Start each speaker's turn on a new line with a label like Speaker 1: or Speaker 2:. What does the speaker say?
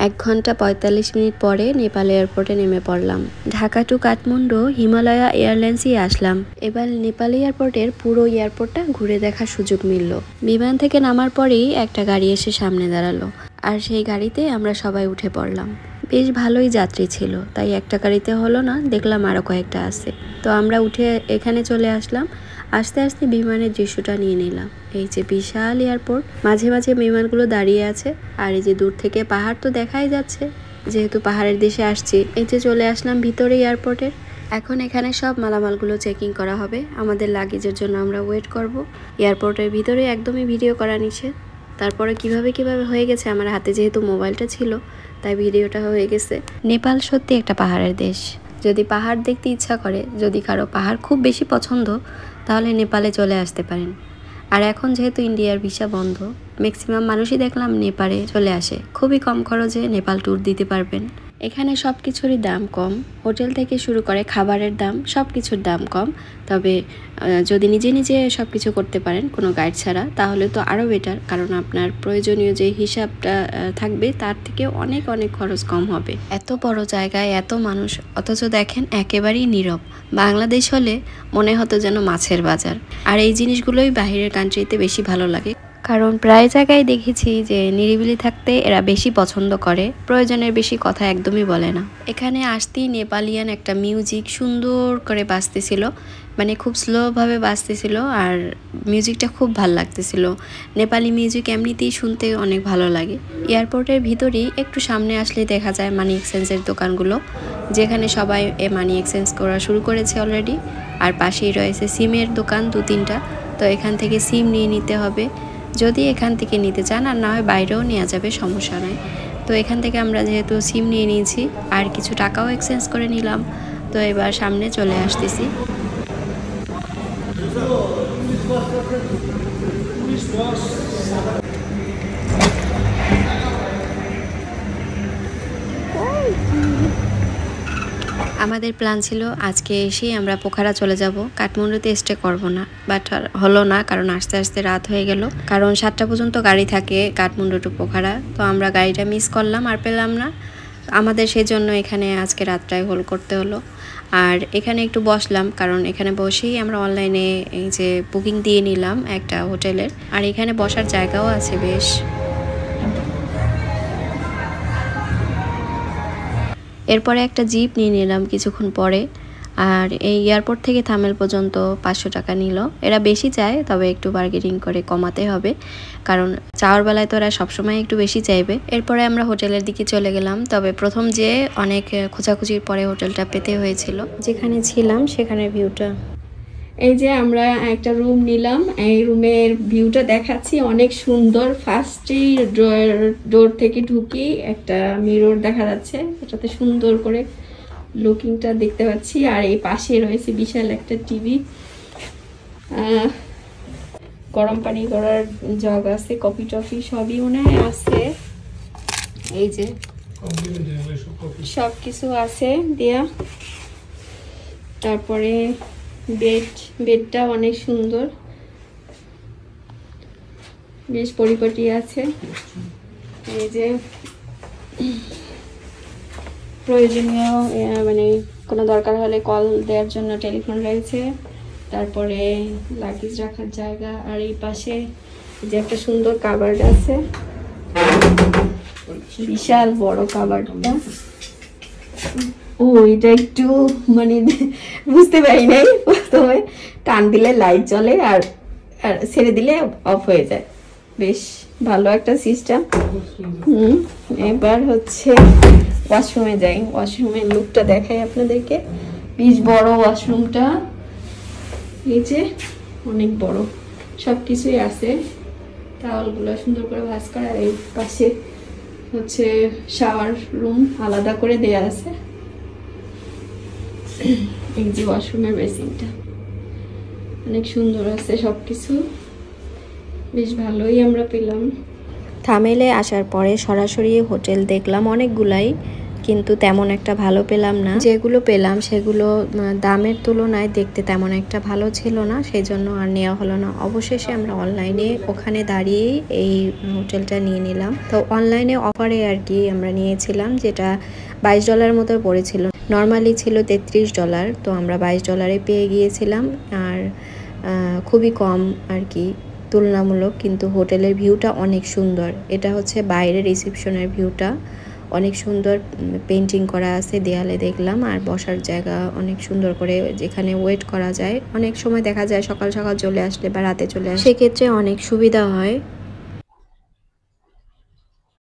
Speaker 1: 1 ঘন্টা 45 মিনিট পরে নেপাল এয়ারপোর্টে নেমে পড়লাম। ঢাকা টু কাঠমান্ডু হিমালয়া এয়ারলাইন্সেই আসলাম। এবার নেপাল এয়ারপোর্টের পুরো এয়ারপোর্টটা ঘুরে দেখার সুযোগ মিলল। বিমান থেকে নামার পরেই একটা গাড়ি এসে সামনে দাঁড়ালো, আর সেই গাড়িতে আমরা সবাই উঠে পড়লাম। বেশ ভালোই যাত্রী ছিল, তাই একটা গাড়িতে হলো না, দেখলাম আরও কয়েকটা আছে। তো আমরা উঠে এখানে চলে আসলাম। আস্তে আস্তে বিমানের দৃশ্যটা নিয়ে নিলাম। এই যে বিশাল এয়ারপোর্ট, মাঝে মাঝে বিমানগুলো দাঁড়িয়ে আছে, আর এই যে দূর থেকে পাহাড় তো দেখাই যাচ্ছে, যেহেতু পাহাড়ের দেশে আসছি। এই যে চলে আসলাম ভিতরে এয়ারপোর্টের। এখন এখানে সব মালামালগুলো চেকিং করা হবে, আমাদের লাগেজের জন্য আমরা ওয়েট করব। এয়ারপোর্টের ভিতরে একদমই ভিডিও করা নিষেধ। তারপরে কিভাবে হয়ে গেছে, আমার হাতে যেহেতু মোবাইলটা ছিল তাই ভিডিওটা হয়ে গেছে। নেপাল সত্যি একটা পাহাড়ের দেশ। যদি পাহাড় দেখতে ইচ্ছা করে, যদি কারো পাহাড় খুব বেশি পছন্দ, তাহলে নেপালে চলে আসতে পারেন। আর এখন যেহেতু ইন্ডিয়ার ভিসা বন্ধ, ম্যাক্সিমাম মানুষই দেখলাম নেপালে চলে আসে। খুবই কম খরচে নেপাল ট্যুর দিতে পারবেন। এখানে সব কিছুরই দাম কম, হোটেল থেকে শুরু করে খাবারের দাম, সব কিছুর দাম কম। তবে যদি নিজে নিজে সব কিছু করতে পারেন কোনো গাইড ছাড়া, তাহলে তো আরও বেটার, কারণ আপনার প্রয়োজনীয় যে হিসাবটা থাকবে তার থেকে অনেক অনেক খরচ কম হবে। এত বড় জায়গায় এত মানুষ, অথচ দেখেন একেবারেই নীরব। বাংলাদেশ হলে মনে হতো যেন মাছের বাজার। আর এই জিনিসগুলোই বাহিরের কান্ট্রিতে বেশি ভালো লাগে, কারণ প্রায় জায়গায় দেখেছি যে নিরিবিলি থাকতে এরা বেশি পছন্দ করে, প্রয়োজনের বেশি কথা একদমই বলে না। এখানে আসতেই নেপালিয়ান একটা মিউজিক সুন্দর করে বাজতেছিল, মানে খুব স্লোভাবে বাজতেছিল, আর মিউজিকটা খুব ভালো লাগতেছিল। নেপালি মিউজিক এমনিতেই শুনতে অনেক ভালো লাগে। এয়ারপোর্টের ভিতরেই একটু সামনে আসলে দেখা যায় মানি এক্সচেঞ্জের দোকানগুলো, যেখানে সবাই মানি এক্সচেঞ্জ করা শুরু করেছে অলরেডি। আর পাশেই রয়েছে সিমের দোকান 2-3টা, তো এখান থেকে সিম নিয়ে নিতে হবে যদি এখান থেকে নিতে চান, আর না হয় বাইরেও নেওয়া যাবে, সমস্যা নয়। তো এখান থেকে আমরা যেহেতু সিম নিয়ে নিয়েছি, আর কিছু টাকাও এক্সচেঞ্জ করে নিলাম। তো এবার সামনে চলে আসতেছি। আমাদের প্ল্যান ছিল আজকে এসেই আমরা পোখারা চলে যাব, কাঠমান্ডুতে স্টে করব না, বাট হলো না, কারণ আস্তে আস্তে রাত হয়ে গেল। কারণ 7টা পর্যন্ত গাড়ি থাকে কাঠমান্ডু টু পোখারা, তো আমরা গাড়িটা মিস করলাম আর পেলাম না। আমাদের সেই জন্য এখানে আজকে রাতটাই হোল্ড করতে হলো। আর এখানে একটু বসলাম, কারণ এখানে বসেই আমরা অনলাইনে এই যে বুকিং দিয়ে নিলাম একটা হোটেলের, আর এখানে বসার জায়গাও আছে বেশ। এরপরে একটা জিপ নিয়ে নিলাম কিছুক্ষণ পরে। আর এই এয়ারপোর্ট থেকে থামেল পর্যন্ত 500 টাকা নিল। এরা বেশি চায়, তবে একটু বার্গেনিং করে কমাতে হবে, কারণ চাওয়ার বেলায় তো এরা সবসময় একটু বেশি চাইবে। এরপরে আমরা হোটেলের দিকে চলে গেলাম, তবে প্রথম যে অনেক খোঁজাখুঁজির পরে হোটেলটা পেতে হয়েছিল। যেখানে ছিলাম সেখানের ভিউটা, এই যে আমরা একটা রুম নিলাম, এই রুমের ভিউটা দেখাচ্ছি, অনেক সুন্দর। ফার্স্টেই ডোর থেকে ঢুকি একটা মিরর দেখা যাচ্ছে, এটাতে সুন্দর করে লুকিংটা দেখতে পাচ্ছি। আর এই পাশে রয়েছে বিশাল একটা টিভি, গরম পানি করার জগ আছে, কফি টফি সবই মনে হয় আছে। এই যে সব কিছু আছে দেয়া। তারপরে বেডটা অনেক সুন্দর, বেশ পরিপাটি আছে। এই যে প্রয়োজনীয় মানে কোনো দরকার হলে কল দেওয়ার জন্য টেলিফোন রয়েছে। তারপরে লাগেজ রাখার জায়গা, আর এই পাশে যে একটা সুন্দর কাবার্ড আছে, বিশাল বড় কাবার্ডটা। ও এটা একটু মানে বুঝতে পারি নাই, প্রথমে টান দিলে লাইট জ্বলে আর ছেড়ে দিলে অফ হয়ে যায়, বেশ ভালো একটা সিস্টেম। এবার হচ্ছে ওয়াশরুমে যাই, ওয়াশরুমের লুকটা দেখাই আপনাদেরকে। বেশ বড় ওয়াশরুমটা, এই যে অনেক বড়, সব কিছুই আছে, টাওয়ালগুলো সুন্দর করে ভাঁজ করা। এই পাশে হচ্ছে শাওয়ার রুম আলাদা করে দেয়া আছে। এই যে ওয়াশরুমের বেসিনটা অনেক সুন্দর আছে, সবকিছু বেশ ভালোই আমরা পেলাম। থামেলে আসার পরে সরাসরি হোটেল দেখলাম অনেকগুলাই, কিন্তু তেমন একটা ভালো পেলাম না। যেগুলো পেলাম সেগুলো দামের তুলনায় দেখতে তেমন একটা ভালো ছিল না, সেই জন্য আর নেওয়া হলো না। অবশেষে আমরা অনলাইনে ওখানে দাঁড়িয়েই এই হোটেলটা নিয়ে নিলাম। তো অনলাইনে অফারে আর কি আমরা নিয়েছিলাম, যেটা $22 মতো পড়েছিল। নর্মালি ছিল $33, তো আমরা $22 পেয়ে গিয়েছিলাম। আর খুবই কম আর কি তুলনামূলক, কিন্তু হোটেলের ভিউটা অনেক সুন্দর। এটা হচ্ছে বাইরে রিসেপশনের ভিউটা, অনেক সুন্দর পেন্টিং করা আছে দেয়ালে দেখলাম। আর বসার জায়গা অনেক সুন্দর করে, যেখানে ওয়েট করা যায়। অনেক সময় দেখা যায় সকাল সকাল চলে আসলে বা রাতে চলে আসলে সেক্ষেত্রে অনেক সুবিধা হয়।